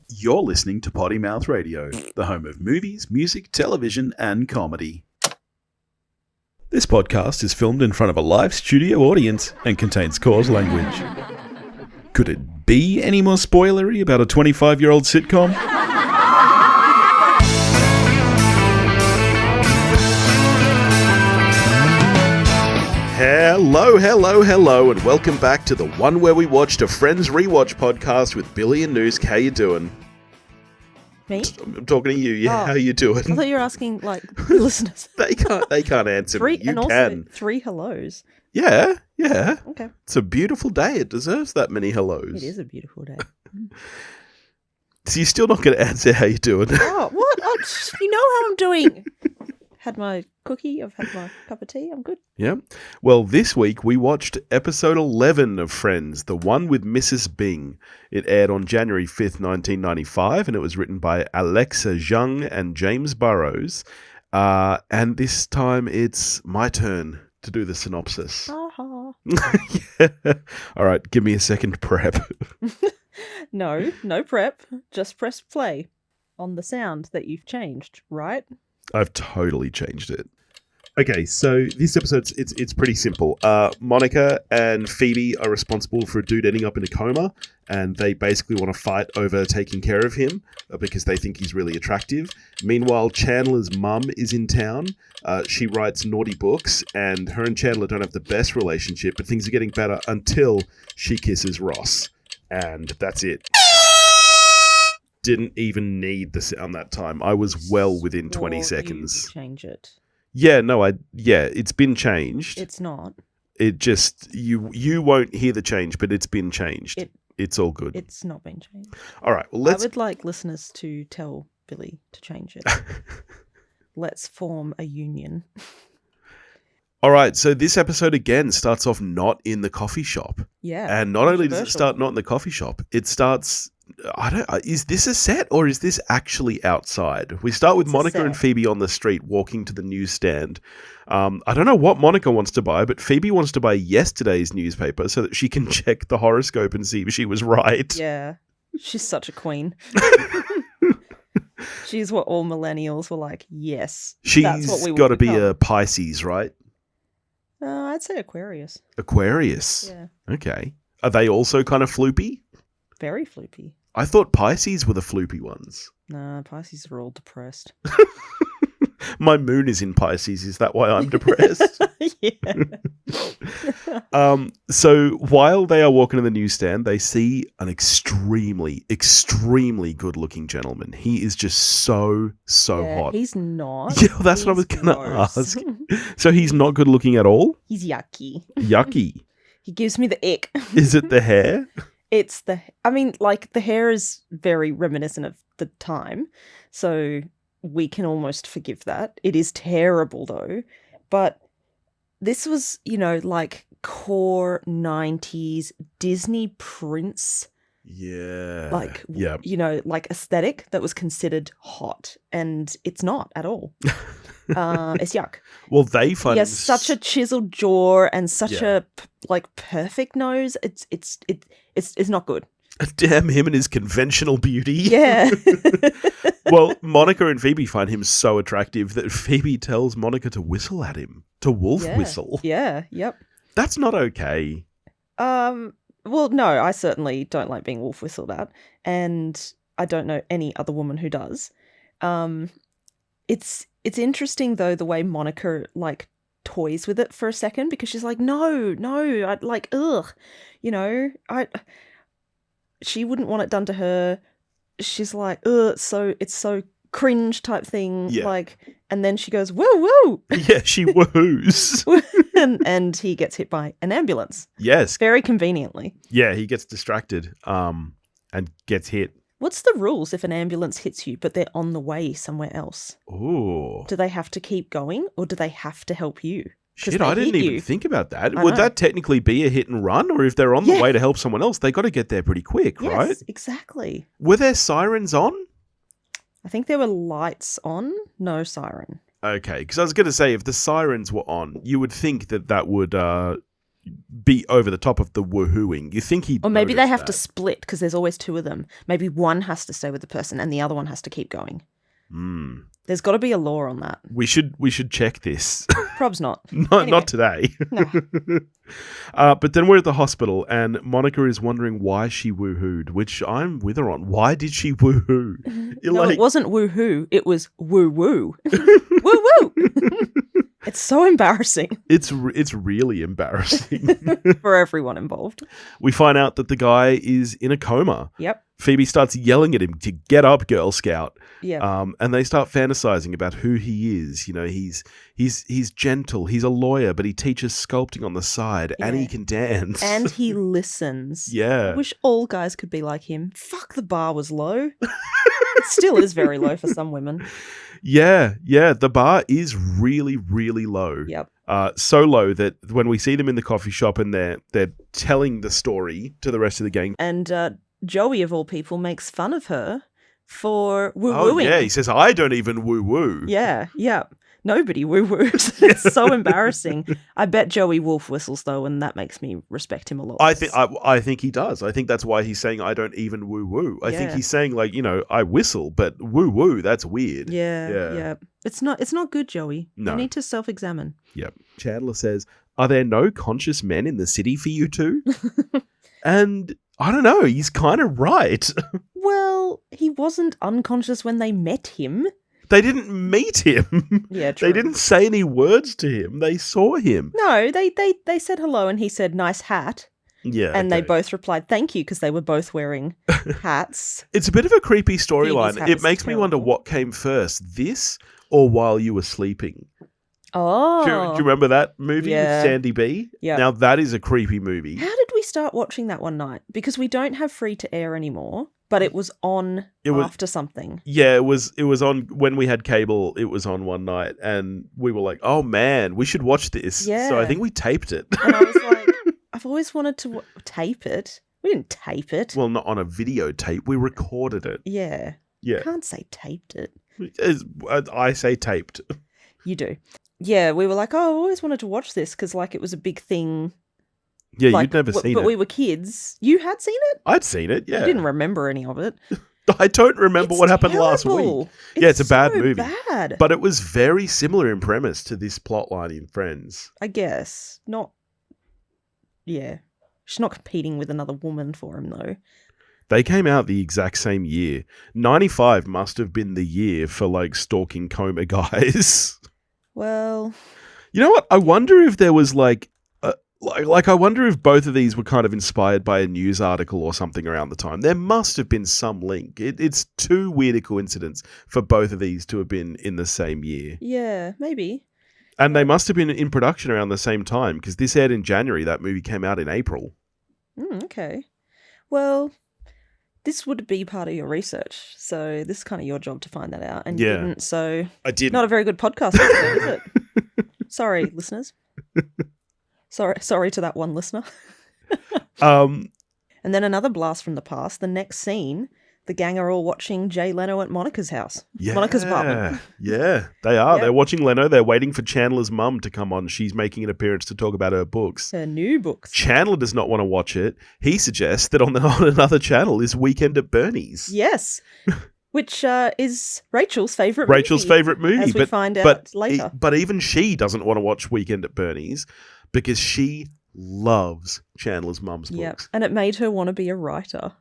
You're listening to Potty Mouth Radio, the home of movies, music, television, and comedy. This podcast is filmed in front of a live studio audience and contains coarse language. Could it be any more spoilery about a 25-year-old sitcom? Hello, and welcome back to the one where we watched a Friends Rewatch podcast with Billy and Noosk. How you doing? Me? I'm talking to you. Yeah, how you doing? I thought you were asking, like, the listeners. They can't answer me. You and also can. 3 hellos. Yeah. Okay. It's a beautiful day. It deserves that many hellos. It is a beautiful day. So you're still not going to answer how you doing? Oh, what? You know how I'm doing. Had my cookie. I've had my cup of tea. I'm good. Yeah. Well, this week we watched episode 11 of Friends, the one with Mrs. Bing. It aired on January 5th, 1995, and it was written by Alexa Zhang and James Burrows. And this time it's my turn to do the synopsis. Uh-huh. Yeah. All right, give me a second prep. No prep. Just press play on the sound that you've changed, right? I've totally changed it. Okay, so this episode, it's pretty simple. Monica and Phoebe are responsible for a dude ending up in a coma, and they basically want to fight over taking care of him because they think he's really attractive. Meanwhile, Chandler's mum is in town. She writes naughty books, and her and Chandler don't have the best relationship, but things are getting better until she kisses Ross. And that's it. Didn't even need the sound that time. I was well within 20 seconds. Change it. Yeah, it's been changed. It's not. It just, you won't hear the change, but it's been changed. It's all good. It's not been changed. All right, well, I would like listeners to tell Billy to change it. Let's form a union. All right, so this episode again starts off not in the coffee shop. Yeah. And not only does it start not in the coffee shop, it starts... is this a set or is this actually outside? We start with Monica and Phoebe on the street walking to the newsstand. I don't know what Monica wants to buy, but Phoebe wants to buy yesterday's newspaper so that she can check the horoscope and see if she was right. Yeah. She's such a queen. She's what all millennials were like, yes. She's got to be a Pisces, right? I'd say Aquarius. Aquarius? Yeah. Okay. Are they also kind of floopy? Very floopy. I thought Pisces were the floopy ones. Nah, Pisces are all depressed. My moon is in Pisces. Is that why I'm depressed? Yeah. So while they are walking to the newsstand, they see an extremely, extremely good-looking gentleman. He is just so hot. He's not. Yeah, that's what I was going to ask. So he's not good-looking at all? He's yucky. Yucky. He gives me the ick. Is it the hair? It's the hair is very reminiscent of the time, so we can almost forgive that. It is terrible though, but this was, like core 90s Disney Prince. Yeah. Like, like aesthetic that was considered hot, and it's not at all. It's yuck. Well, they find... He has such a chiseled jaw and such a perfect nose. It's not good. Damn him and his conventional beauty. Yeah. Well, Monica and Phoebe find him so attractive that Phoebe tells Monica to whistle at him. To wolf whistle. Yeah, yep. That's not okay. Well, no, I certainly don't like being wolf whistled at, and I don't know any other woman who does. It's interesting though the way Monica like toys with it for a second, because she's like, no, I'd like, ugh, she wouldn't want it done to her. She's like, ugh, it's so cringe type thing. Yeah. Like, and then she goes, woo. Yeah, she woos. and he gets hit by an ambulance. Yes. Very conveniently. Yeah, he gets distracted and gets hit. What's the rules if an ambulance hits you but they're on the way somewhere else? Ooh. Do they have to keep going or do they have to help you? Shit, I didn't even think about that. Would that technically be a hit and run? Or if they're on the way to help someone else, they got to get there pretty quick, right? Yes, exactly. Were there sirens on? I think there were lights on, no siren. Okay, because I was going to say, if the sirens were on, you would think that would be over the top of the woohooing. You think he'd Or maybe they notice have that. to split because there's always two of them. Maybe one has to stay with the person and the other one has to keep going. There's got to be a law on that. We should check this. Prob's not. Not today. No. But then we're at the hospital and Monica is wondering why she woohooed, which I'm with her on. Why did she woohoo? No, it wasn't woohoo. It was woo-woo. Woo-woo! It's so embarrassing. It's really embarrassing. For everyone involved. We find out that the guy is in a coma. Yep. Phoebe starts yelling at him to get up, Girl Scout. Yeah. And they start fantasizing about who he is. You know, he's gentle. He's a lawyer, but he teaches sculpting on the side, and he can dance. And he listens. Yeah. I wish all guys could be like him. Fuck, the bar was low. It still is very low for some women. Yeah. The bar is really, really low. Yep. So low that when we see them in the coffee shop and they're telling the story to the rest of the gang. And Joey, of all people, makes fun of her for woo-wooing. Oh, yeah. He says, I don't even woo-woo. Yeah. Nobody woo-woos. It's so embarrassing. I bet Joey wolf whistles, though, and that makes me respect him a lot. I think he does. I think that's why he's saying, I don't even woo-woo. I think he's saying, like, you know, I whistle, but woo-woo, that's weird. Yeah. It's not good, Joey. No. You need to self-examine. Yep. Chandler says, are there no conscious men in the city for you two? And I don't know. He's kind of right. Well, he wasn't unconscious when they met him. They didn't meet him. Yeah, true. They didn't say any words to him. They saw him. No, they said hello and he said, nice hat. Yeah. And they both replied, thank you, because they were both wearing hats. It's a bit of a creepy storyline. hat It was makes me wonder terrible. what came first, this or While You Were Sleeping. Oh. Do you remember that movie Yeah. with Sandy B? Yeah. Now, that is a creepy movie. How did we start watching that one night? Because we don't have free to air anymore, but it was on after something. Yeah, it was on when we had cable. It was on one night, and we were like, "Oh man, we should watch this." Yeah. So I think we taped it. And I was like, I've always wanted to tape it. We didn't tape it. Well, not on a videotape. We recorded it. Yeah. Yeah. I can't say taped it. I say taped. You do. Yeah, we were like, oh, I've always wanted to watch this because, like, it was a big thing. Yeah, like, you'd never seen it. But we were kids. You had seen it? I'd seen it, yeah. I didn't remember any of it. I don't remember It's what happened last terrible. week. Yeah, it's a bad so movie. Bad. But it was very similar in premise to this plotline in Friends. I guess. Not. Yeah. She's not competing with another woman for him, though. They came out the exact same year. 95 must have been the year for, like, stalking coma guys. Well. You know what? I wonder if there was, like I wonder if both of these were kind of inspired by a news article or something around the time. There must have been some link. It's too weird a coincidence for both of these to have been in the same year. Yeah, maybe. And they must have been in production around the same time because this aired in January. That movie came out in April. Okay. Well, this would be part of your research. So this is kind of your job to find that out. And you didn't, so... I didn't. Not a very good podcast, is it? Sorry, listeners. Sorry to that one listener. And then another blast from the past. The next scene, the gang are all watching Jay Leno at Monica's house. Yeah. Monica's apartment. Yeah, they are. Yep. They're watching Leno. They're waiting for Chandler's mum to come on. She's making an appearance to talk about her books. Her new books. Chandler does not want to watch it. He suggests that on another channel is Weekend at Bernie's. Yes. Which is Rachel's favourite movie. Rachel's favourite movie. As we find out later. But even she doesn't want to watch Weekend at Bernie's because she loves Chandler's mum's books. Yep. And it made her want to be a writer.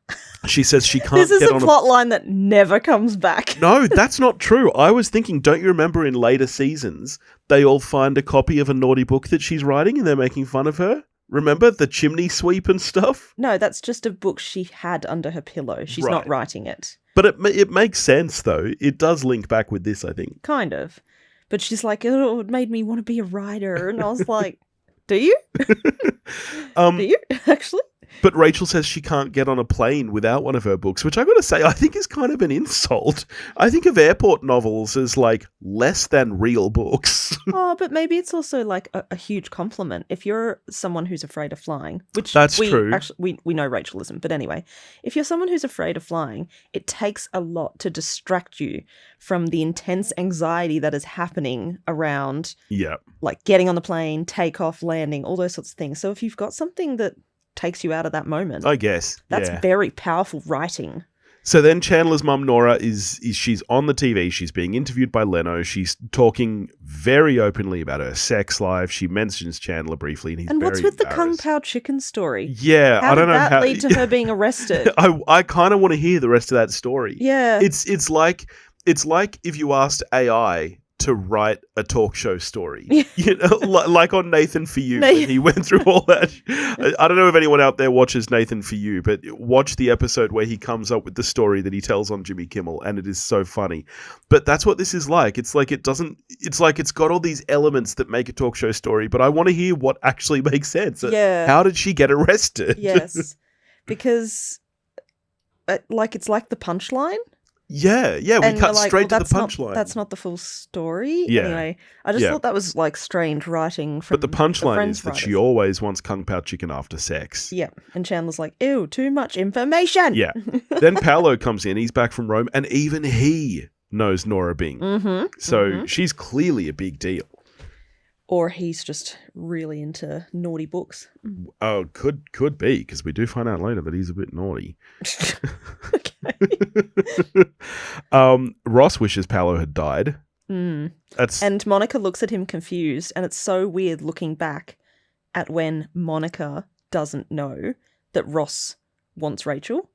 She says she can't This is get a on plot line that never comes back. No, that's not true. I was thinking, don't you remember in later seasons, they all find a copy of a naughty book that she's writing and they're making fun of her? Remember the chimney sweep and stuff? No, that's just a book she had under her pillow. She's not writing it. But it makes sense, though. It does link back with this, I think. Kind of. But she's like, oh, it made me want to be a writer. And I was like, do you? Do you, actually? But Rachel says she can't get on a plane without one of her books, which I got to say, I think is kind of an insult. I think of airport novels as like less than real books. Oh, but maybe it's also like a huge compliment. If you're someone who's afraid of flying, which That's true. Actually, we know Rachel isn't, but anyway, if you're someone who's afraid of flying, it takes a lot to distract you from the intense anxiety that is happening around, Yeah. like getting on the plane, takeoff, landing, all those sorts of things. So if you've got something that takes you out of that moment, I guess. that's yeah. very powerful writing. So then Chandler's mum, Nora, she's on the TV. She's being interviewed by Leno. She's talking very openly about her sex life. She mentions Chandler briefly, and he's And very what's with the Kung embarrassed. Pao chicken story? Yeah, How I don't did know that how lead to her being arrested? I kind of want to hear the rest of that story. Yeah. It's like if you asked AI to write a talk show story, you know, like on Nathan For You, when he went through all that. I don't know if anyone out there watches Nathan For You, but watch the episode where he comes up with the story that he tells on Jimmy Kimmel, and it is so funny. But that's what this is like. It's like it's got all these elements that make a talk show story, but I want to hear what actually makes sense. Yeah. How did she get arrested? Yes, because it's like the punchline. Yeah, we cut straight to the punchline. That's not the full story. Yeah. Anyway, I just thought that was like strange writing from. But the punchline is that writers. she always wants Kung Pao chicken after sex. Yeah, and Chandler's like, ew, too much information. Yeah. Then Paolo comes in. He's back from Rome, and even he knows Nora Bing. Mm-hmm. So she's clearly a big deal. Or he's just really into naughty books. Oh, could be, because we do find out later that he's a bit naughty. Okay. Ross wishes Paolo had died. And Monica looks at him confused, and it's so weird looking back at when Monica doesn't know that Ross wants Rachel.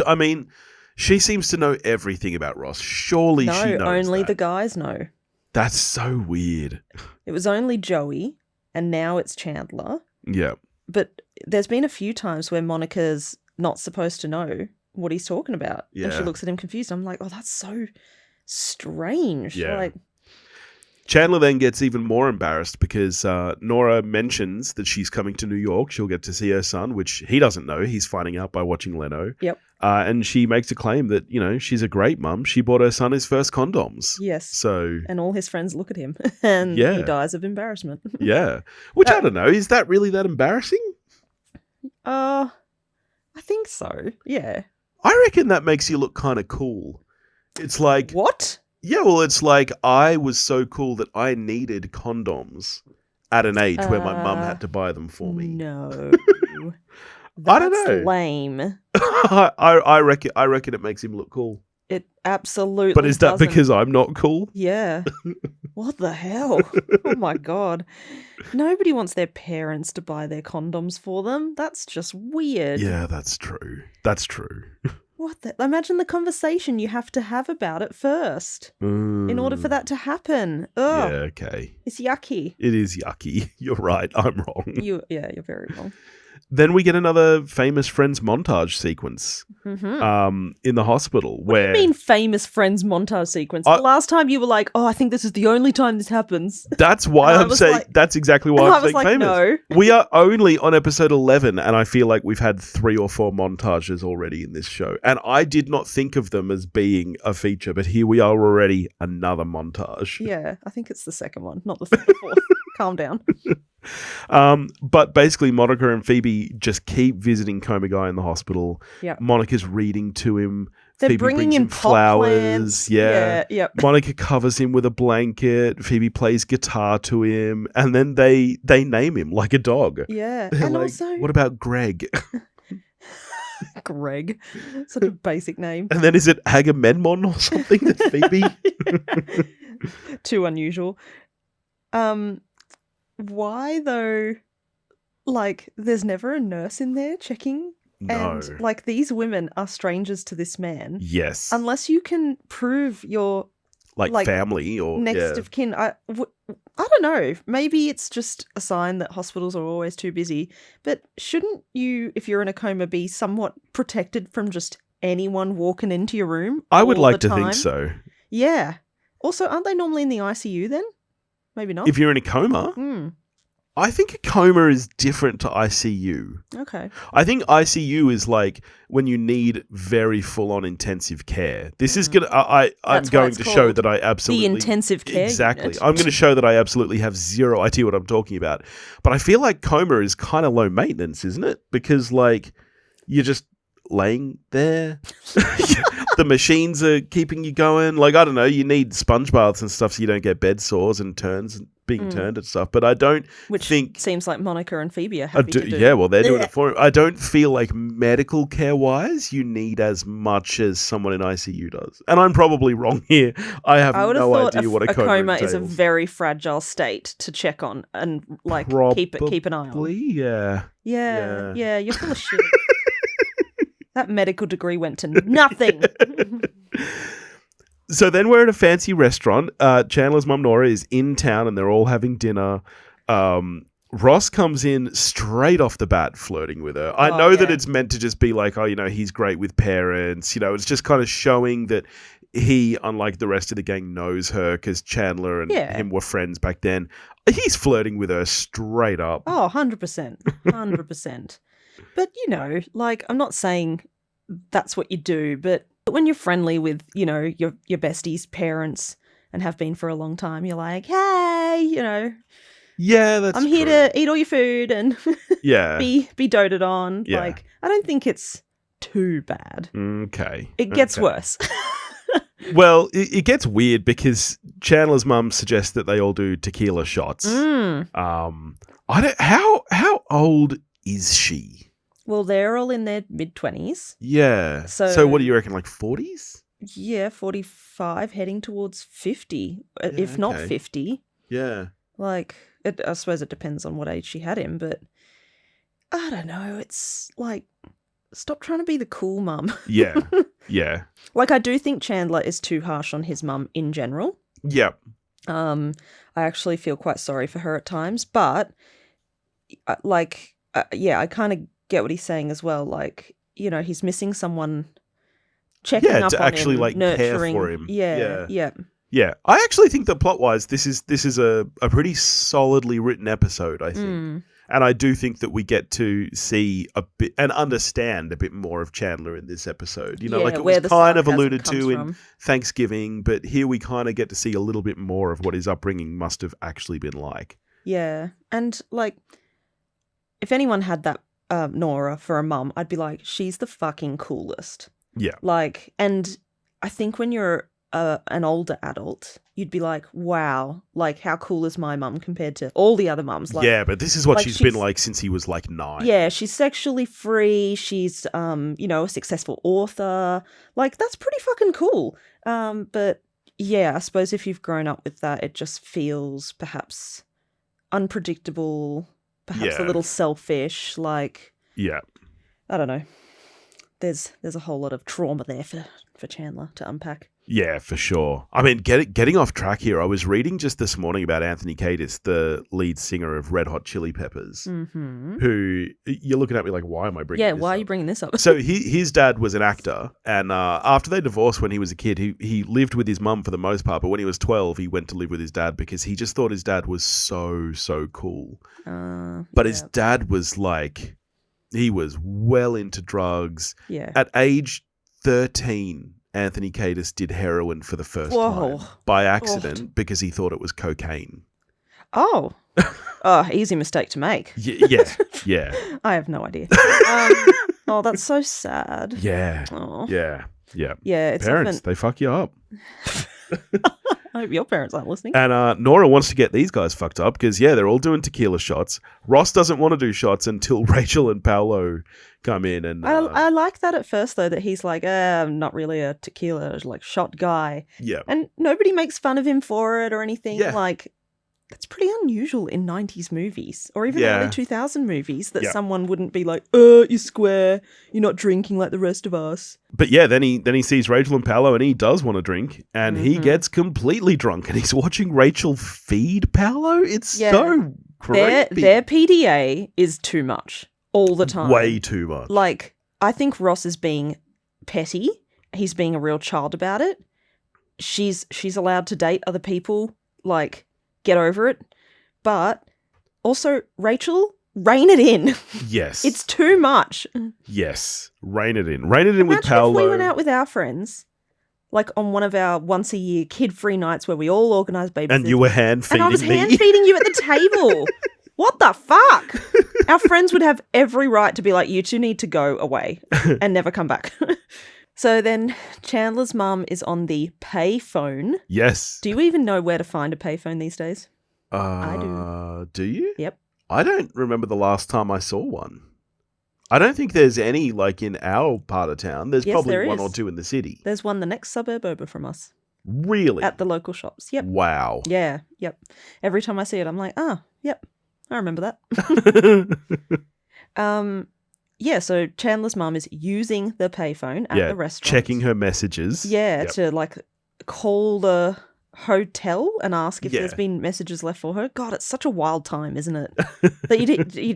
I mean, she seems to know everything about Ross. Surely she knows only that. the guys know. That's so weird. It was only Joey, and now it's Chandler. Yeah. But there's been a few times where Monica's not supposed to know what he's talking about. Yeah. And she looks at him confused. I'm like, oh, that's so strange. Yeah. Like, Chandler then gets even more embarrassed because Nora mentions that she's coming to New York. She'll get to see her son, which he doesn't know. He's finding out by watching Leno. Yep. And she makes a claim that, you know, she's a great mum. She bought her son his first condoms. Yes. So. And all his friends look at him and he dies of embarrassment. Yeah. Which I don't know. Is that really that embarrassing? I think so. Yeah. I reckon that makes you look kind of cool. It's like. What? Yeah, well, it's like I was so cool that I needed condoms at an age where my mum had to buy them for me. No. I don't know. Lame. I reckon it makes him look cool. It absolutely But is that doesn't. because I'm not cool? Yeah. What the hell? Oh my God. Nobody wants their parents to buy their condoms for them. That's just weird. Yeah, that's true. That's true. Imagine the conversation you have to have about it first in order for that to happen. Ugh. Yeah, okay. It's yucky. It is yucky. You're right. I'm wrong. You're very wrong. Then we get another famous Friends montage sequence in the hospital. What do you mean famous Friends montage sequence? The last time you were like, oh, I think this is the only time this happens. That's why I'm saying, that's exactly why I'm saying famous. No. We are only on episode 11, and I feel like we've had 3 or 4 montages already in this show. And I did not think of them as being a feature, but here we are already, another montage. Yeah, I think it's the second one, not the third or fourth. Calm down. But basically, Monica and Phoebe just keep visiting Coma Guy in the hospital. Yeah. Monica's reading to him. They're Phoebe bringing brings him him flowers. plants. Yeah. Yep. Monica covers him with a blanket. Phoebe plays guitar to him, and then they name him like a dog. Yeah. They're And like, also, what about Greg? Greg. Such a basic name. And then is it Agamemnon or something? That's Phoebe. Too unusual. Why though? Like, there's never a nurse in there checking. No. And like, these women are strangers to this man. Yes. Unless you can prove your like family or next of kin. I don't know. Maybe it's just a sign that hospitals are always too busy. But shouldn't you, if you're in a coma, be somewhat protected from just anyone walking into your room? I would all like the to think time? so. Yeah. Also, aren't they normally in the ICU then? Maybe not. If you're in a coma, I think a coma is different to ICU. Okay. I think ICU is like when you need very full-on intensive care. This is gonna. I'm That's what going it's to show called. that I absolutely The intensive care exactly. unit. I'm going to show that I absolutely have zero idea what I'm talking about. But I feel like coma is kind of low maintenance, isn't it? Because like you're just laying there. The machines are keeping you going. Like, I don't know, you need sponge baths and stuff so you don't get bed sores and turns and being turned and stuff. But I don't think... seems like Monica and Phoebe are happy to do. Yeah, well, they're doing it for him. I don't feel like medical care-wise you need as much as someone in ICU does. And I'm probably wrong here. I have no idea what a coma is a entails. very fragile state to check on and like keep an eye on. Probably, yeah. Yeah, you're full of shit. That medical degree went to nothing. So then we're at a fancy restaurant. Chandler's mum, Nora, is in town and they're all having dinner. Ross comes in straight off the bat flirting with her. I know that it's meant to just be like, oh, you know, he's great with parents. You know, it's just kind of showing that he, unlike the rest of the gang, knows her because Chandler and him were friends back then. He's flirting with her straight up. Oh, 100%. 100%. But, you know, like, I'm not saying that's what you do, but when you're friendly with, you know, your bestie's parents and have been for a long time, you're like, hey, you know. Yeah, that's I'm here to eat all your food and be doted on. Yeah. Like, I don't think it's too bad. Okay. It gets worse. Well, it gets weird because Chandler's mum suggests that they all do tequila shots. How old is she? Well, they're all in their mid-20s. Yeah. So what do you reckon, like 40s? Yeah, 45, heading towards 50, if not 50. Yeah. Like, I suppose it depends on what age she had him, but I don't know. It's like, stop trying to be the cool mum. Yeah. Yeah. Like, I do think Chandler is too harsh on his mum in general. Yep. I actually feel quite sorry for her at times, but I kind of get what he's saying as well. Like, you know, he's missing someone checking up to on actually him, like nurturing. care for him. Yeah. Yeah. I actually think that plot-wise, this is a pretty solidly written episode, I think. And I do think that we get to see a bit and understand a bit more of Chandler in this episode. You know, like it was kind of alluded to in Thanksgiving, but here we kind of get to see a little bit more of what his upbringing must have actually been like. Yeah. And like, if anyone had that Nora for a mum, I'd be like, she's the fucking coolest. Yeah. Like, and I think when you're an older adult, you'd be like, wow, like how cool is my mum compared to all the other mums? Like, yeah, but this is what she's been like since he was like 9. Yeah, she's sexually free. She's, you know, a successful author. Like, that's pretty fucking cool. But yeah, I suppose if you've grown up with that, it just feels perhaps unpredictable, perhaps a little selfish. Like, I don't know. There's a whole lot of trauma there for Chandler to unpack. Yeah, for sure. I mean, getting off track here, I was reading just this morning about Anthony Kiedis, the lead singer of Red Hot Chili Peppers, who, you're looking at me like, why am I bringing this up? Yeah, why are you bringing this up? So his dad was an actor, and after they divorced when he was a kid, he lived with his mum for the most part, but when he was 12, he went to live with his dad because he just thought his dad was so cool. But his dad was like, he was well into drugs. Yeah. At age 13... Anthony Kiedis did heroin for the first time by accident because he thought it was cocaine. Oh, easy mistake to make. Yeah. I have no idea. That's so sad. Yeah. Oh. Yeah. It's parents, they fuck you up. I hope your parents aren't listening. And Nora wants to get these guys fucked up because, they're all doing tequila shots. Ross doesn't want to do shots until Rachel and Paolo come in. And I like that at first, though, that he's like, I'm not really a tequila, like, shot guy. Yeah. And nobody makes fun of him for it or anything. Yeah. Like, that's pretty unusual in 90s movies or even early 2000 movies that someone wouldn't be like, you're square, you're not drinking like the rest of us. But then he sees Rachel and Paolo and he does want to drink and he gets completely drunk and he's watching Rachel feed Paolo. It's so creepy. Their PDA is too much all the time. Way too much. Like, I think Ross is being petty. He's being a real child about it. She's allowed to date other people, like, get over it. But Also, Rachel, rein it in. Yes. It's too much. Yes. Rein it in. Rein it in with Imagine Paolo. if we went out with our friends, like on one of our once-a-year kid-free nights where we all organise babysitting. And you were hand-feeding And I was me. hand-feeding you at the table. What the fuck? Our friends would have every right to be like, you two need to go away and never come back. So then Chandler's mum is on the pay phone. Yes. Do you even know where to find a payphone these days? I do. Do you? Yep. I don't remember the last time I saw one. I don't think there's any like in our part of town. There's Yes, probably there one is. or two in the city. There's one the next suburb over from us. Really? At the local shops. Yep. Wow. Yeah. Yep. Every time I see it, I'm like, yep. I remember that. Yeah, so Chandler's mum is using the payphone at the restaurant. Checking her messages. Yeah, to like call the hotel and ask if there's Yeah. been messages left for her. God, it's such a wild time, isn't it? That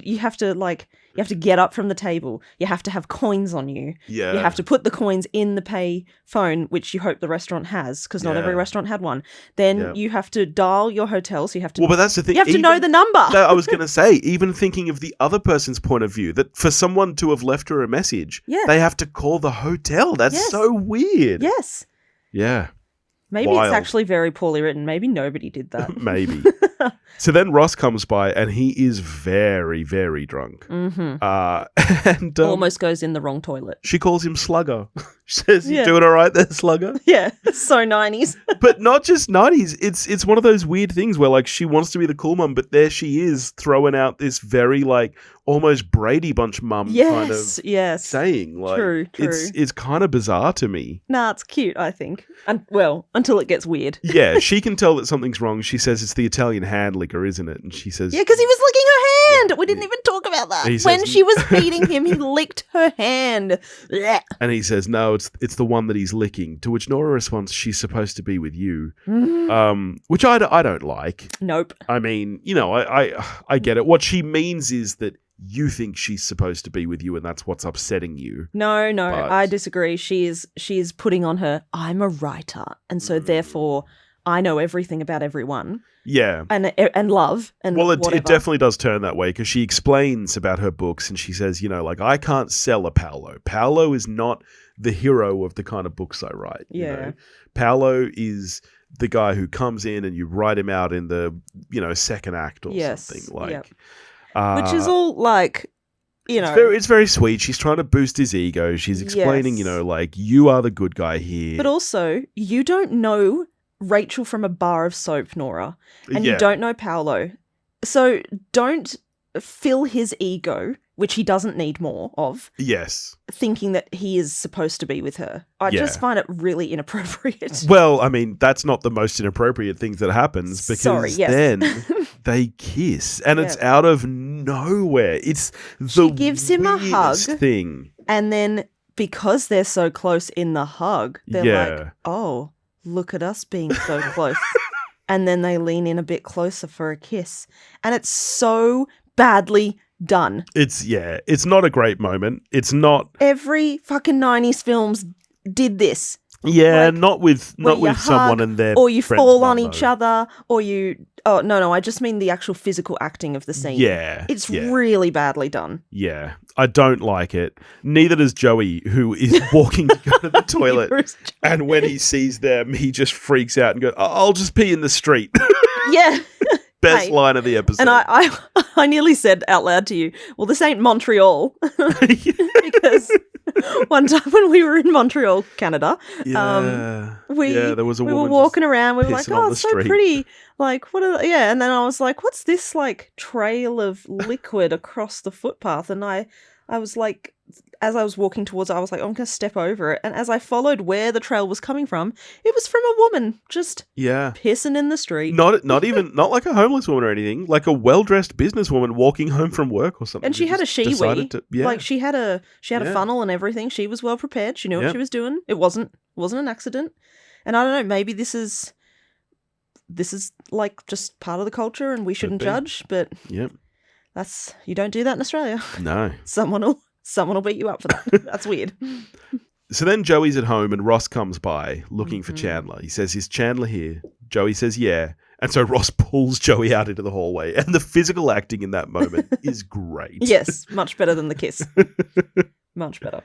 you have to you have to get up from the table. You have to have coins on you. Yeah. You have to put the coins in the pay phone, which you hope the restaurant has, because not every Yeah. restaurant had one. Then you have to dial your hotel, so you have to. Well, but that's the thing. You have to know the number. I was going to say, even thinking of the other person's point of view, that for someone to have left her a message, they have to call the hotel. That's so weird. Yes. Yeah. Maybe Wild. it's actually very poorly written. Maybe nobody did that. Maybe. So then Ross comes by and he is very, very drunk. Mm-hmm. And Almost goes in the wrong toilet. She calls him Slugger. She says, "You doing all right there, Slugger?" Yeah, so 90s. But not just 90s. It's one of those weird things where like she wants to be the cool mum, but there she is throwing out this very like almost Brady Bunch mum kind of saying. Like, true. It's kind of bizarre to me. Nah, it's cute, I think. Until it gets weird. Yeah, she can tell that something's wrong. She says it's the Italian hand licker, isn't it? And she says, yeah, because he was licking her hand. We didn't even talk about that. He says- When she was feeding him, he licked her hand. Blech. and he says, "No, it's the one that he's licking." To which Nora responds, "She's supposed to be with you," which I don't like. Nope. I mean, you know, I get it. What she means is that you think she's supposed to be with you, and that's what's upsetting you. No, But- I disagree. She is putting on her, I'm a writer, and so therefore I know everything about everyone. Yeah. And love and Well, whatever. it definitely does turn that way because she explains about her books and she says, you know, like, I can't sell a Paolo. Paolo is not the hero of the kind of books I write. You know? Paolo is the guy who comes in and you write him out in the, you know, second act or something. Like, which is all like, you know. It's very sweet. She's trying to boost his ego. She's explaining, you know, like, you are the good guy here. But also, you don't know Rachel from a bar of soap, Nora. And you don't know Paolo. So don't fill his ego, which he doesn't need more of. Yes. Thinking that he is supposed to be with her. I just find it really inappropriate. Well, I mean, that's not the most inappropriate thing that happens because then they kiss and it's out of nowhere. It's the She gives him a hug thing. And then because they're so close in the hug, they're like, oh, look at us being so close. And then they lean in a bit closer for a kiss. And it's so badly done. It's not a great moment. It's not. Every fucking 90s films did this. Yeah, like, not with hug, someone and their or you fall on mum, each other, or you. Oh no! I just mean the actual physical acting of the scene. Yeah, it's really badly done. Yeah, I don't like it. Neither does Joey, who is walking to go to the toilet, and when he sees them, he just freaks out and goes, "I'll just pee in the street." Yeah. Best line of the episode. And I nearly said out loud to you, well, this ain't Montreal. Because one time when we were in Montreal, Canada, there was a woman we were walking around. We were like, oh, it's so pretty. Like, and then I was like, what's this, like, trail of liquid across the footpath? And I was like, as I was walking towards it, I was like, I'm going to step over it. And as I followed where the trail was coming from, it was from a woman just pissing in the street. Not like a homeless woman or anything, like a well-dressed businesswoman walking home from work or something. And she had a shiwi. Like she had a funnel and everything. She was well prepared. She knew what she was doing. It wasn't an accident. And I don't know, maybe this is like just part of the culture and we shouldn't judge, but you don't do that in Australia. No. Someone will beat you up for that. That's weird. So then Joey's at home and Ross comes by looking for Chandler. He says, is Chandler here? Joey says, yeah. And so Ross pulls Joey out into the hallway, and the physical acting in that moment is great. Yes, much better than the kiss. Much better.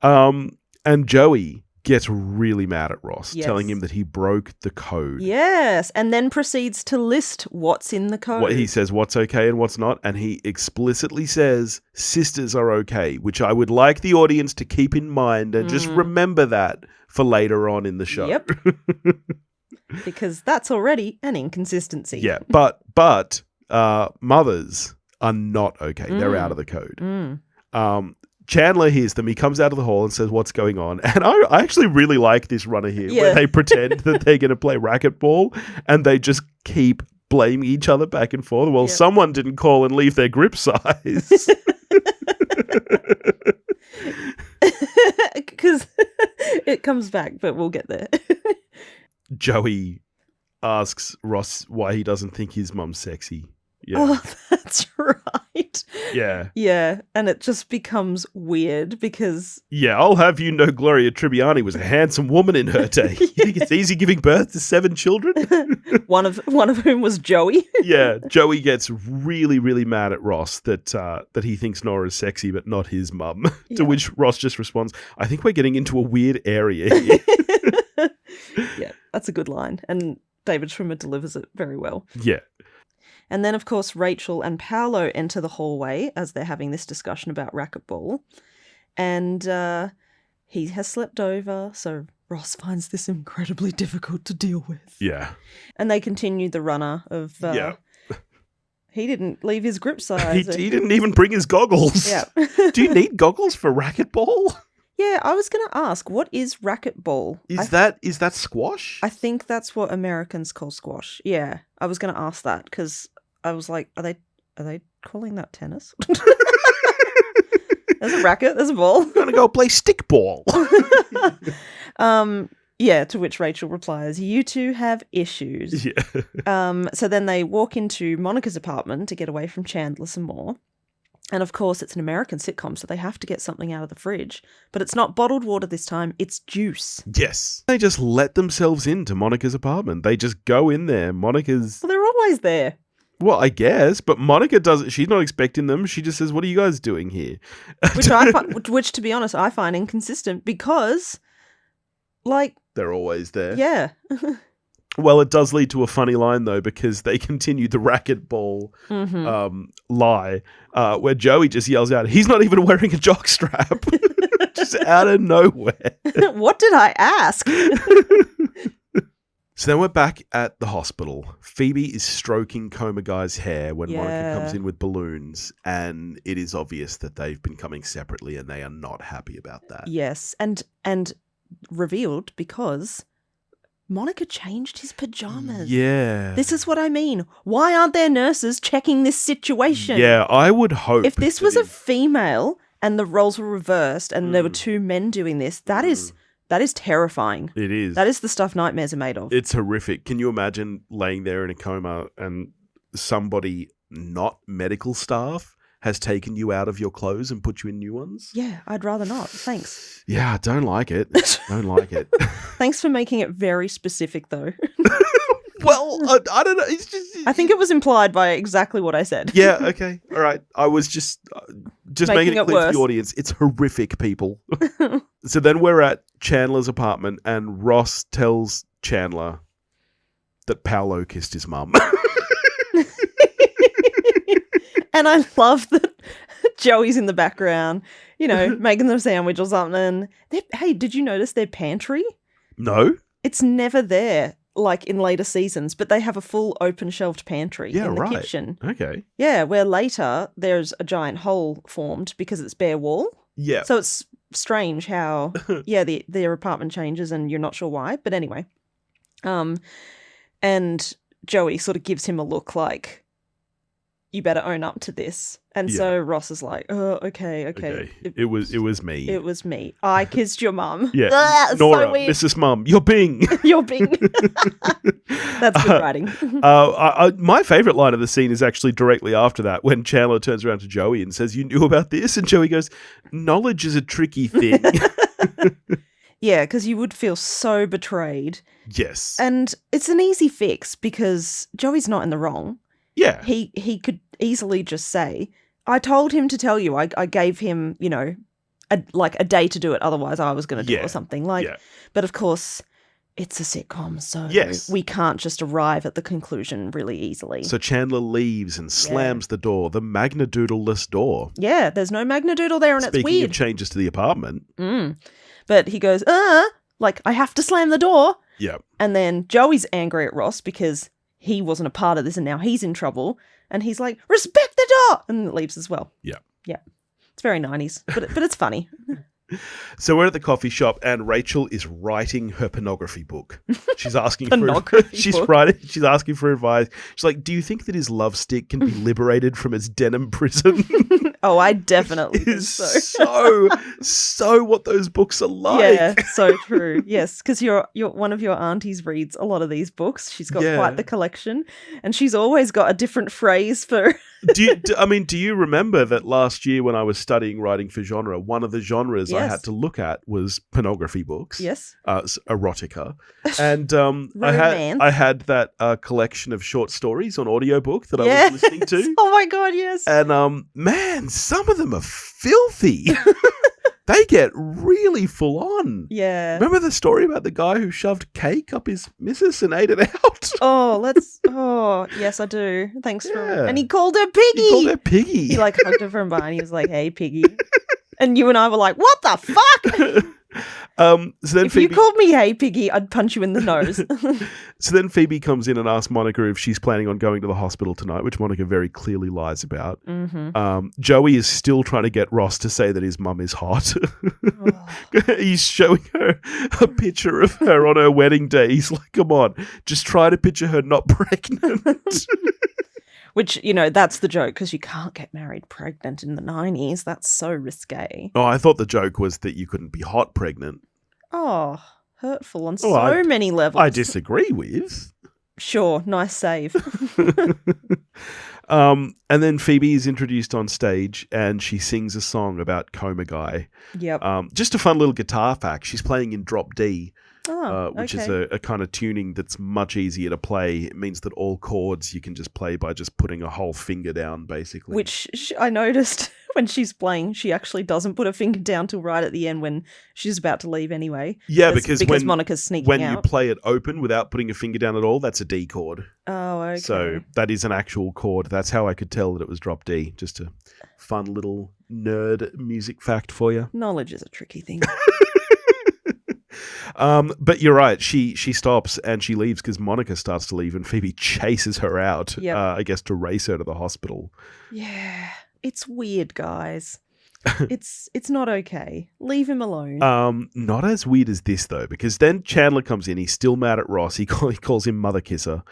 And Joey gets really mad at Ross, Yes. telling him that he broke the code. Yes, and then proceeds to list what's in the code. What he says, what's okay and what's not, and he explicitly says sisters are okay, which I would like the audience to keep in mind and just remember that for later on in the show. Yep. Because that's already an inconsistency. Yeah, but mothers are not okay. They're out of the code. Chandler hears them. He comes out of the hall and says, what's going on? And I actually really like this runner here where they pretend that they're going to play racquetball and they just keep blaming each other back and forth. Well, someone didn't call and leave their grip size. Because it comes back, but we'll get there. Joey asks Ross why he doesn't think his mum's sexy. Yeah. Oh, that's right. Yeah. Yeah, and it just becomes weird because... Yeah, I'll have you know Gloria Tribbiani was a handsome woman in her day. You think it's easy giving birth to 7 children? one of whom was Joey. Yeah, Joey gets really, really mad at Ross that he thinks Nora's sexy, but not his mum. To which Ross just responds, I think we're getting into a weird area here. Yeah, that's a good line. And David Schwimmer delivers it very well. Yeah. And then, of course, Rachel and Paolo enter the hallway as they're having this discussion about racquetball. And he has slept over, so Ross finds this incredibly difficult to deal with. Yeah. And they continue the runner of... He didn't leave his grip size. He didn't even bring his goggles. Yeah. Do you need goggles for racquetball? Yeah, I was going to ask, what is racquetball? Is that squash? I think that's what Americans call squash. Yeah, I was going to ask that because I was like, are they calling that tennis? There's a racket, there's a ball. I'm going to go play stickball. Yeah, to which Rachel replies, you two have issues. Yeah. So then they walk into Monica's apartment to get away from Chandler some more. And of course, it's an American sitcom, so they have to get something out of the fridge. But it's not bottled water this time, it's juice. Yes. They just let themselves into Monica's apartment. They just go in there. Monica's... Well, they're always there. Well, I guess, but Monica doesn't... She's not expecting them. She just says, what are you guys doing here? Which, to be honest, I find inconsistent because, like... They're always there. Yeah. Well, it does lead to a funny line, though, because they continue the racquetball lie, where Joey just yells out, he's not even wearing a jockstrap. Just out of nowhere. What did I ask? So then we're back at the hospital. Phoebe is stroking Coma Guy's hair when Monica comes in with balloons, and it is obvious that they've been coming separately and they are not happy about that. Yes, and revealed because... Monica changed his pajamas. Yeah. This is what I mean. Why aren't there nurses checking this situation? Yeah, I would hope. If this was a female and the roles were reversed and there were 2 men doing this, that is terrifying. It is. That is the stuff nightmares are made of. It's horrific. Can you imagine laying there in a coma and somebody not medical staff has taken you out of your clothes and put you in new ones? Yeah, I'd rather not. Thanks. Yeah, I don't like it. Don't like it. Thanks for making it very specific, though. Well, I don't know. It's just... I think it was implied by exactly what I said. Yeah, okay. All right. I was just making it clear worse to the audience. It's horrific, people. So then we're at Chandler's apartment and Ross tells Chandler that Paolo kissed his mum. And I love that Joey's in the background, making them a sandwich or something. Hey, did you notice their pantry? No. It's never there, like in later seasons, but they have a full open shelved pantry in the kitchen. Okay. Yeah, where later there's a giant hole formed because it's bare wall. Yeah. So it's strange how, their apartment changes and you're not sure why. But anyway. And Joey sort of gives him a look like, you better own up to this. And so Ross is like, oh, okay. It was me. It was me. I kissed your mum. Yeah. Ugh, Nora, so weird. Mrs. Mum, you're Bing. You're Bing. That's good writing. My favourite line of the scene is actually directly after that, when Chandler turns around to Joey and says, you knew about this? And Joey goes, knowledge is a tricky thing. Yeah, because you would feel so betrayed. Yes. And it's an easy fix because Joey's not in the wrong. Yeah. He could easily just say, I told him to tell you. I gave him, you know, a day to do it. Otherwise, I was going to do it or something. But of course, it's a sitcom, so we can't just arrive at the conclusion really easily. So Chandler leaves and slams the door, the Magnadoodle-less door. Yeah, there's no Magnadoodle there, and it's weird. Speaking of changes to the apartment. But he goes, like, I have to slam the door. Yeah. And then Joey's angry at Ross because he wasn't a part of this and now he's in trouble. And he's like, respect the door! And leaves as well. Yeah. Yeah. It's very 90s, but it's funny. So we're at the coffee shop and Rachel is writing her pornography book. She's asking she's asking for advice. She's like, do you think that his love stick can be liberated from its denim prison? Oh, I definitely think so. so what those books are like. Yeah, so true. Yes, because one of your aunties reads a lot of these books. She's got quite the collection, and she's always got a different phrase for. Do you remember that last year when I was studying writing for genre, one of the genres I had to look at was pornography books. Yes. Erotica. And I had that collection of short stories on audiobook that I was listening to. Oh my God, yes. And man, some of them are filthy. They get really full on. Yeah. Remember the story about the guy who shoved cake up his missus and ate it out? Oh, yes, I do. Thanks for and he called her Piggy. He like hugged her from behind. He was like, hey, Piggy. And you and I were like, what the fuck? So then if you called me hey Piggy, I'd punch you in the nose. So then Phoebe comes in and asks Monica if she's planning on going to the hospital tonight, which Monica very clearly lies about. Joey is still trying to get Ross to say that his mum is hot. He's showing her a picture of her on her wedding day. He's like, come on, just try to picture her not pregnant. Which, you know, that's the joke because you can't get married pregnant in the 90s. That's so risque. Oh, I thought the joke was that you couldn't be hot pregnant. Oh, hurtful on so many levels. I disagree with. Sure, nice save. And then Phoebe is introduced on stage and she sings a song about Coma Guy. Yep. Just a fun little guitar fact. She's playing in drop D. Which is okay. a kind of tuning that's much easier to play. It means that all chords you can just play by just putting a whole finger down, basically. Which I noticed when she's playing, she actually doesn't put her finger down till right at the end when she's about to leave anyway. Yeah, because when Monica's sneaking when out. you play it open without putting a finger down at all, that's a D chord. Oh, okay. So that is an actual chord. That's how I could tell that it was drop D. Just a fun little nerd music fact for you. Knowledge is a tricky thing. But you're right. She stops and she leaves because Monica starts to leave and Phoebe chases her out, I guess, to race her to the hospital. Yeah. It's weird, guys. It's not okay. Leave him alone. Not as weird as this, though, because then Chandler comes in. He's still mad at Ross. He calls him Mother Kisser.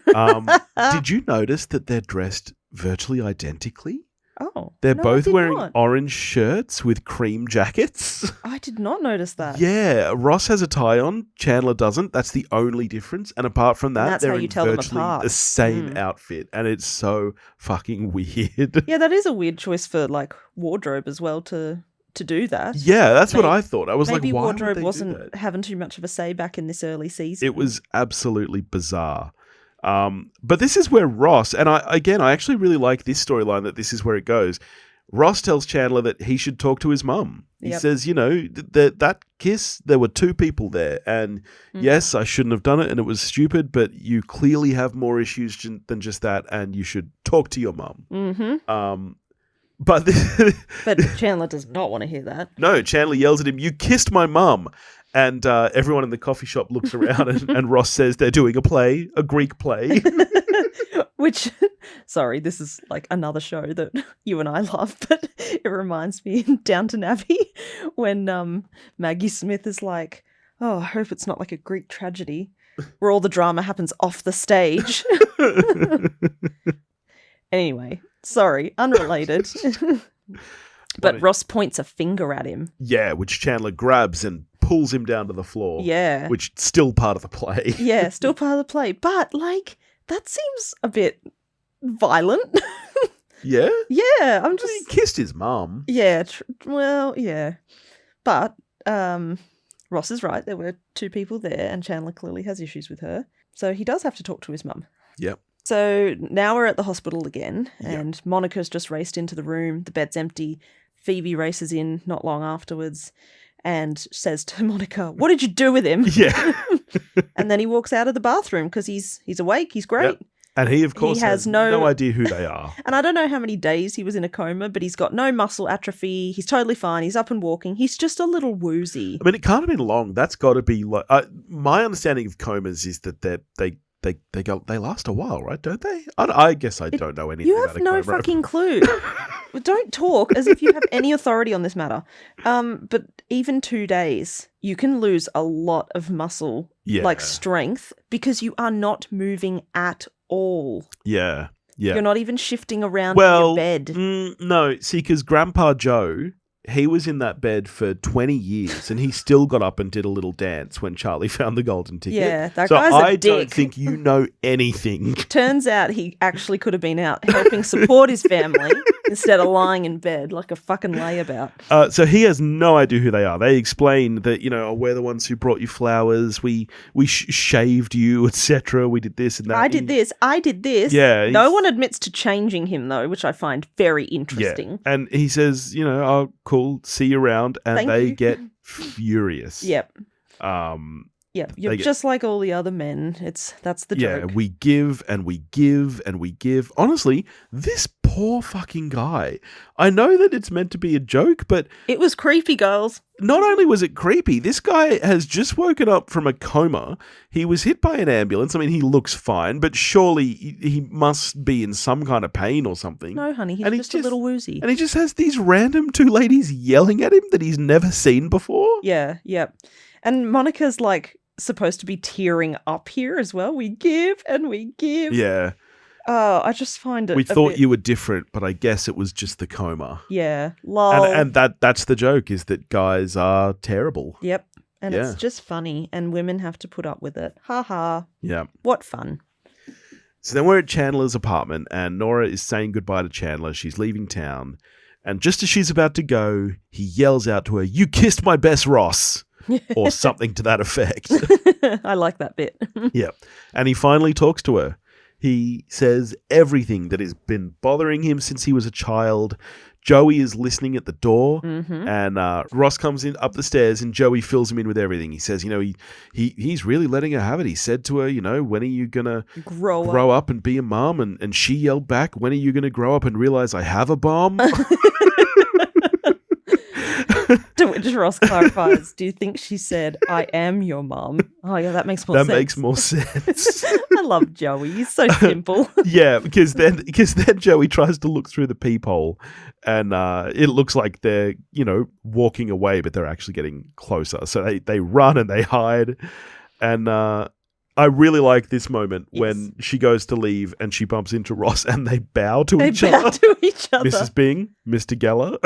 Did you notice that they're dressed virtually identically? Oh. They're both wearing orange shirts with cream jackets. I did not notice that. Yeah, Ross has a tie on, Chandler doesn't. That's the only difference. And apart from that, they're in virtually the same outfit. And it's so fucking weird. Yeah, that is a weird choice for like wardrobe as well to do that. Yeah, that's what I thought. I was like, why wardrobe would they wasn't do that? having too much of a say back in this early season. It was absolutely bizarre. But this is where Ross, and I actually really like this storyline that this is where it goes. Ross tells Chandler that he should talk to his mum. He says, you know, that kiss, there were two people there. And yes, I shouldn't have done it and it was stupid, but you clearly have more issues than just that and you should talk to your mum. Mm-hmm. But Chandler does not want to hear that. No, Chandler yells at him, you kissed my mum. And everyone in the coffee shop looks around and Ross says they're doing a Greek play. Which, sorry, this is like another show that you and I love, but it reminds me in Downton Abbey when Maggie Smith is like, oh, I hope it's not like a Greek tragedy where all the drama happens off the stage. Anyway, sorry, unrelated. But Ross points a finger at him. Yeah, which Chandler grabs and pulls him down to the floor. Yeah. Which is still part of the play. Yeah, still part of the play. But, like, that seems a bit violent. Yeah? Yeah, I'm just... He kissed his mum. Yeah, well, yeah. But, Ross is right. There were 2 people there, and Chandler clearly has issues with her. So he does have to talk to his mum. Yep. So now we're at the hospital again, Yep. and Monica's just raced into the room. The bed's empty. Phoebe races in not long afterwards and says to Monica, "What did you do with him?" Yeah. And then he walks out of the bathroom because he's awake. He's great. Yep. And he, of course, has has no idea who they are. And I don't know how many days he was in a coma, but he's got no muscle atrophy. He's totally fine. He's up and walking. He's just a little woozy. I mean, it can't have been long. That's got to be like my understanding of comas is that they last a while, right? Don't they? I guess I don't know anything. You have about a no coma. fucking clue. Well, don't talk as if you have any authority on this matter. But even 2 days, you can lose a lot of muscle, Yeah. like strength, because you are not moving at all. Yeah. Yeah. You're not even shifting around in Well, your bed. No, see, because Grandpa Joe, he was in that bed for 20 years and he still got up and did a little dance when Charlie found the golden ticket. Yeah, that so guy's a I dick. don't think you know anything. Turns out he actually could have been out helping support his family instead of lying in bed like a fucking layabout. So he has no idea who they are. They explain that, oh, we're the ones who brought you flowers. We shaved you, etc. We did this and that. I did this. Yeah. No one admits to changing him, though, which I find very interesting. Yeah. And he says, oh, cool, see you around. And Thank they you. get furious. Yep. Yep, You're just like all the other men. That's the joke. Yeah, we give and we give and we give. Honestly, this poor fucking guy. I know that it's meant to be a joke, but It was creepy, girls. not only was it creepy, this guy has just woken up from a coma. He was hit by an ambulance. I mean, he looks fine, but surely he must be in some kind of pain or something. No, honey, he's And just a little woozy. And he just has these random 2 ladies yelling at him that he's never seen before. Yeah. And Monica's like supposed to be tearing up here as well. We give and we give. Yeah. Oh, I just find it. We thought you were different, but I guess it was just the coma. Yeah. Lol. And that's the joke, is that guys are terrible. Yep. And Yeah. it's just funny, and women have to put up with it. Ha ha. Yeah. What fun. So then we're at Chandler's apartment, and Nora is saying goodbye to Chandler. She's leaving town. And just as she's about to go, he yells out to her, "You kissed my best Ross." Or something to that effect. I like that bit. Yeah. And he finally talks to her. He says everything that has been bothering him since he was a child. Joey is listening at the door, and Ross comes in up the stairs, and Joey fills him in with everything. He says, he's really letting her have it. He said to her, when are you going to grow up and be a mom? And she yelled back, when are you going to grow up and realize I have a bomb? To which Ross clarifies, do you think she said, "I am your mom"? Oh, yeah, that makes more sense. That makes more sense. I love Joey. He's so simple. Yeah, because then Joey tries to look through the peephole, and it looks like they're walking away, but they're actually getting closer. So they run and they hide, and I really like this moment when she goes to leave and she bumps into Ross and they bow to each other. Mrs. Bing, Mr. Geller.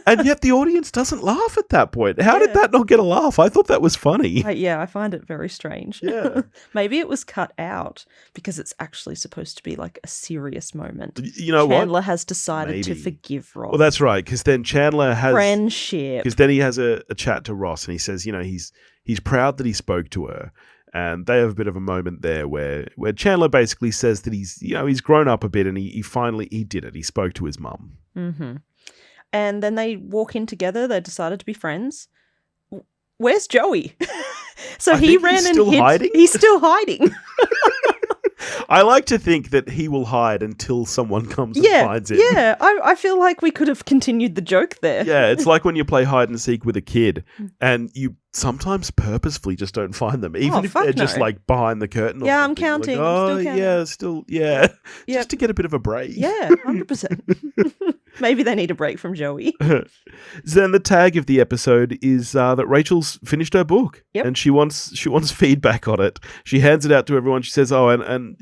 And yet the audience doesn't laugh at that point. How did that not get a laugh? I thought that was funny. I find it very strange. Yeah. Maybe it was cut out because it's actually supposed to be like a serious moment. You know Chandler what? has decided to forgive Ross. Well, that's right, because then Chandler has... friendship. Because then he has a chat to Ross and he says, he's proud that he spoke to her. And they have a bit of a moment there where Chandler basically says that he's grown up a bit, and he finally did it. He spoke to his mum. Mm-hmm. And then they walk in together. They decided to be friends. Where's Joey? So he ran and hid. Hiding? He's still hiding. I like to think that he will hide until someone comes and finds him. Yeah, I feel like we could have continued the joke there. Yeah, it's like when you play hide and seek with a kid and you sometimes purposefully just don't find them, even if they're just like behind the curtain. Yeah, I'm counting. Like, I'm still counting. Yeah, just to get a bit of a break. Yeah, 100%. Maybe they need a break from Joey. So then the tag of the episode is that Rachel's finished her book, and she wants feedback on it. She hands it out to everyone. She says, "Oh, and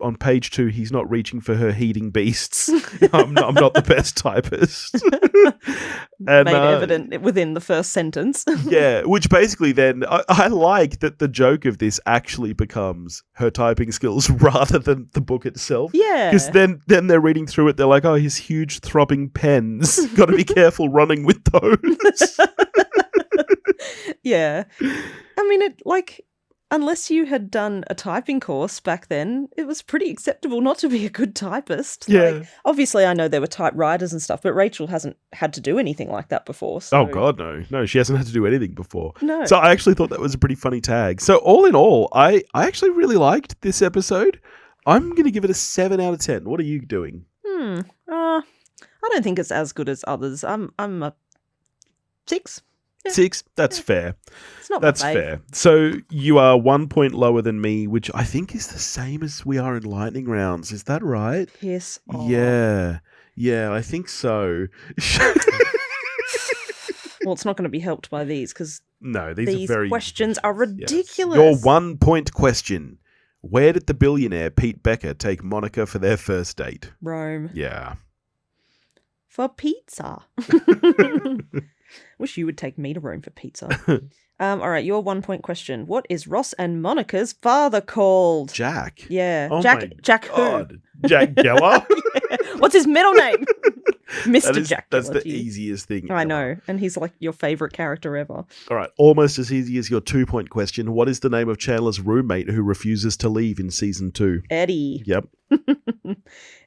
on page 2, he's not reaching for her heating beasts. I'm not the best typist." And, made evident within the first sentence. Yeah, which basically then I like that the joke of this actually becomes her typing skills rather than the book itself. Yeah, because then they're reading through it. They're like, "Oh, his huge throbbing pens. Got to be careful running with those." Yeah. I mean, unless you had done a typing course back then, it was pretty acceptable not to be a good typist. Yeah. Obviously, I know there were typewriters and stuff, but Rachel hasn't had to do anything like that before. So. Oh, God, no. No, she hasn't had to do anything before. No. So I actually thought that was a pretty funny tag. So all in all, I actually really liked this episode. I'm going to give it a 7 out of 10. What are you doing? I don't think it's as good as others. I'm a 6. Yeah. 6? That's fair. It's not That's bad. fair. So you are 1 point lower than me, which I think is the same as we are in lightning rounds. Is that right? Piss off. Yeah. Yeah, I think so. Well, it's not going to be helped by these because No, these these are very questions are ridiculous. Your 1 point question. Where did the billionaire Pete Becker take Monica for their first date? Rome. Yeah. For pizza. Wish you would take me to Rome for pizza. All right, your 1 point question. What is Ross and Monica's father called? Jack. Yeah. Oh Jack. my Jack who? God. Jack Geller? Yeah. What's his middle name? Mr. Jack That's Geller the to you. easiest thing I ever. know. And he's like your favourite character ever. All right, almost as easy as your 2 point question. What is the name of Chandler's roommate who refuses to leave in season 2? Eddie. Yep.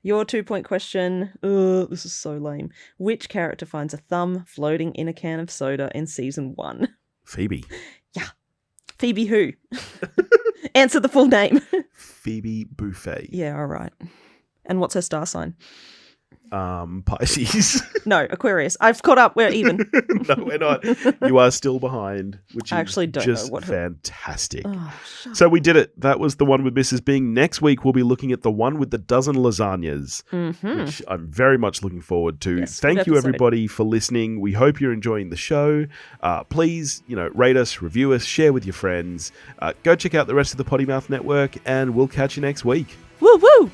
Your 2 point question. This is so lame. Which character finds a thumb floating in a can of soda in season 1? Phoebe. Yeah. Phoebe who? Answer the full name. Phoebe Buffet. Yeah, all right. And what's her star sign? Pisces. No, Aquarius. I've caught up. We're even. No, we're not. You are still behind, which I is actually don't just know what fantastic. Oh, shut So we did it. That was the one with Mrs. Bing. Next week, we'll be looking at the one with the dozen lasagnas, which I'm very much looking forward to. Yes, Thank good you, episode. everybody, for listening. We hope you're enjoying the show. Please, rate us, review us, share with your friends. Go check out the rest of the Potty Mouth Network, and we'll catch you next week. Woo woo!